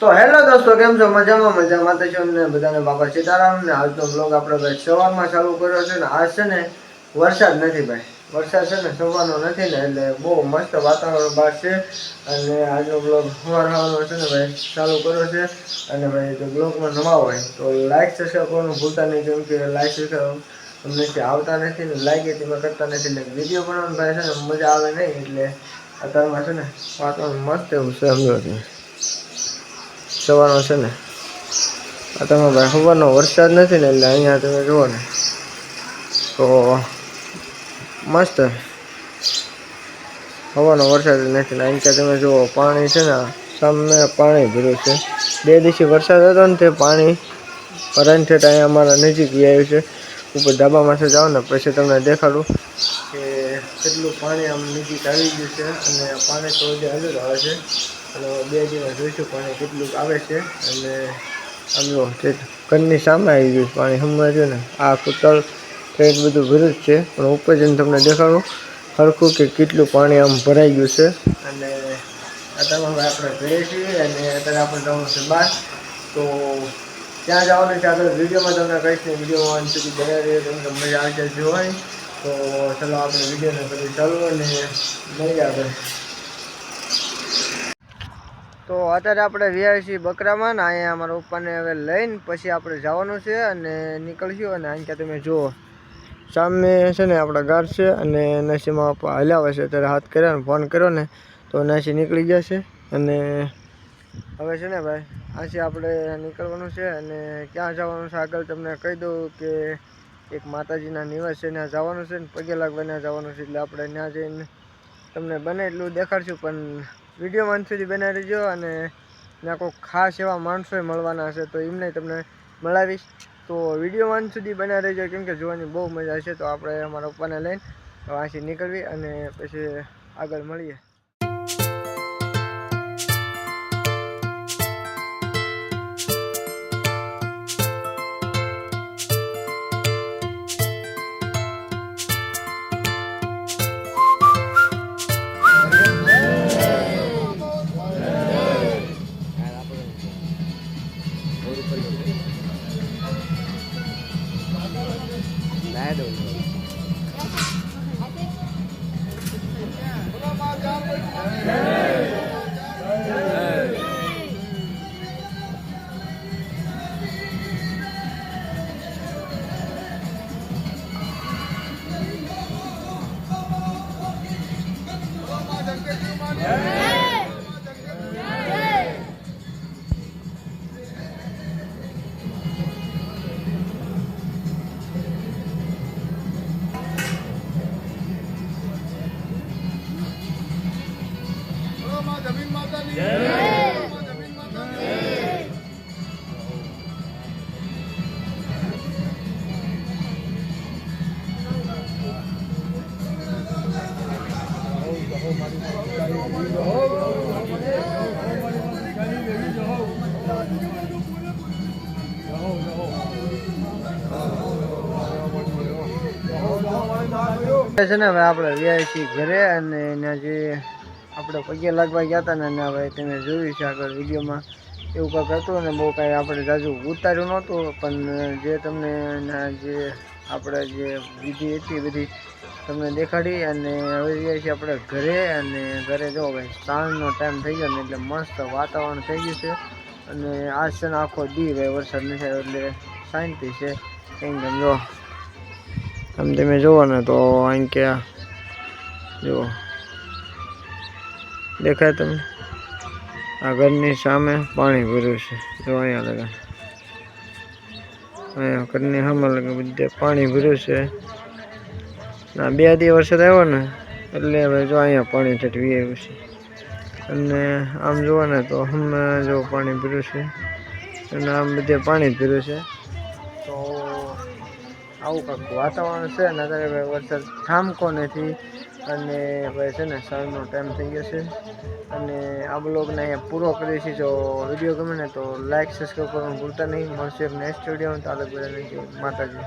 તો હેલો દોસ્તો, કેમ છો? મજામાં તો છો ને? બધાને બાપા સીતારામ ને. આજનો બ્લોગ આપણે ભાઈ સવારમાં ચાલુ કર્યો છે ને. આજ છે ને વરસાદ નથી ભાઈ, વરસાદ છે ને સવારનો નથી ને, એટલે બહુ મસ્ત વાતાવરણ બહાર છે. અને આજનો બ્લોગ સવારનો છે ને ભાઈ ચાલુ કર્યો છે. અને ભાઈ જો બ્લોગમાં નવા હોય તો લાઈક સબસ્ક્રાઈબ કરવાનું ભૂલતા નહીં, કેમ કે લાઈક સબસ્ક્રાઈબ તમને આવતા નથી ને, લાઈક એમાં કરતા નથી, એટલે વિડીયો બનાવવાનું ભાઈ છે ને મજા આવે નહીં. એટલે અત્યારમાં છે ને વાતાવરણ મસ્ત એવું છે. સમજો સવારનો છે ને તમે ભાઈ સવારનો વરસાદ નથી ને, એટલે અહીંયા તમે જુઓ ને તો મસ્ત સવારનો વરસાદ નથી ને. અહીં તમે જુઓ પાણી છે ને, સામે પાણી ભર્યું છે. 2 દિવસથી વરસાદ હતો ને, તે પાણી ભરાઈને છે અહીંયા અમારા નજીક આવ્યું છે. ઉપર ધાબામાંથી જાઓ ને પછી તમને દેખાડું કે કેટલું પાણી આમ નજીક આવી ગયું છે. અને પાણી તો હજુ આવે છે, અને 2 દિવસ જોઈશું પાણી કેટલું આવે છે. અને આમ જો ઘરની સામે આવી ગયું પાણી, સમજાયું ને. આ કૂતળ કંઈક બધું ભર્યું જ છે, પણ ઉપર જઈને તમને દેખાડું સરખું કે કેટલું પાણી આમ ભરાઈ ગયું છે. અને અત્યારમાં આપણે ઘરે છીએ અને અત્યારે આપણે જવાનું છે બહાર. તો ત્યાં જવાનું છે આગળ વિડીયોમાં તમને કહીશ ને. વિડીયોમાં અંત સુધી બનાવી રહ્યો તમને મજા આવી જાય જોવાની. તો ચાલો આપણે વિડીયોને પછી ચાલુ અને મળી આગળ. તો અત્યારે આપણે વ્યાય છીએ બકરામાં ને. અહીંયા અમારા પપ્પાને હવે લઈને પછી આપણે જવાનું છે અને નીકળશું. અને અહીંયા તમે જુઓ સામે છે ને આપણા ઘર છે, અને નસીમાં પપ્પા હલાવે છે. અત્યારે હાથ કર્યા ને ફોન કર્યો ને તો નાસી નીકળી ગયા છે. અને હવે છે ને ભાઈ આથી આપણે નીકળવાનું છે. અને ક્યાં જવાનું છે આગળ તમને કહી દઉં કે એક માતાજીના નિવાસ છે, ત્યાં જવાનું છે ને પગે લાગવા ત્યાં જવાનું છે. એટલે આપણે ત્યાં જઈને તમને બને એટલું દેખાડશું, પણ વિડીયોમાં અંત સુધી બનાવી રહેજો. અને ત્યાં કોઈ ખાસ એવા માણસો મળવાના હશે તો એમને તમને મળાવીશ. તો વિડીયોમાં અંત સુધી બનાવી રહેજો, કેમ કે જોવાની બહુ મજા છે. તો આપણે અમારા પપ્પાને લઈને અહીંથી નીકળવી અને પછી આગળ મળીએ. છે ને હવે આપણે વ્યાય છીએ ઘરે. અને એના જે આપણે પગે લાગવા ગયા હતા ને, હવે તમે જોયું છે આગળ વિડીયોમાં એવું કંઈક હતું. અને બહુ કાંઈ આપણે જાજુ ઉતાર્યું નહોતું, પણ જે તમને જે આપણે જે વિધિ હતી બધી તમને દેખાડી. અને હવે જઈએ છીએ આપણે ઘરે. અને ઘરે જો ભાઈ સાંજનો ટાઈમ થઈ ગયો ને, એટલે મસ્ત વાતાવરણ થઈ ગયું છે. અને આજ છે ને આખો દી ભાઈ વરસાદ નથી આવ્યો, એટલે શાંતિ છે. કંઈ જો આમ તમે જુઓ ને તો અહીં ક્યાં જુઓ દેખાય તમને, આ ઘરની સામે પાણી ભર્યું છે. જો અહીંયા લગા અહીંયા ઘરની સામે લગા બધે પાણી ભર્યું છે. ના 2 દિવસ વરસાદ આવ્યો ને, એટલે હવે જો અહીંયા પાણી ઠેઠવી આવ્યું છે. અને આમ જુઓ ને તો હમણાં જો પાણી ભર્યું છે, અને આમ બધે પાણી જ ભર્યું છે. તો આવું કાંઈક વાતાવરણ છે ને. અત્યારે ભાઈ વરસાદ થામકો નથી. અને ભાઈ છે ને સાંજનો ટાઈમ થઈ ગયો છે. અને આ બ્લોગને અહીંયા પૂરો કરીએ છીએ. જો વિડીયો ગમે ને તો લાઈક સબસ્ક્રાઈબ કરવાનું ભૂલતા નહીં. મળશે નેક્સ્ટ વિડીયો. તો આગળ બધાને માતાજી.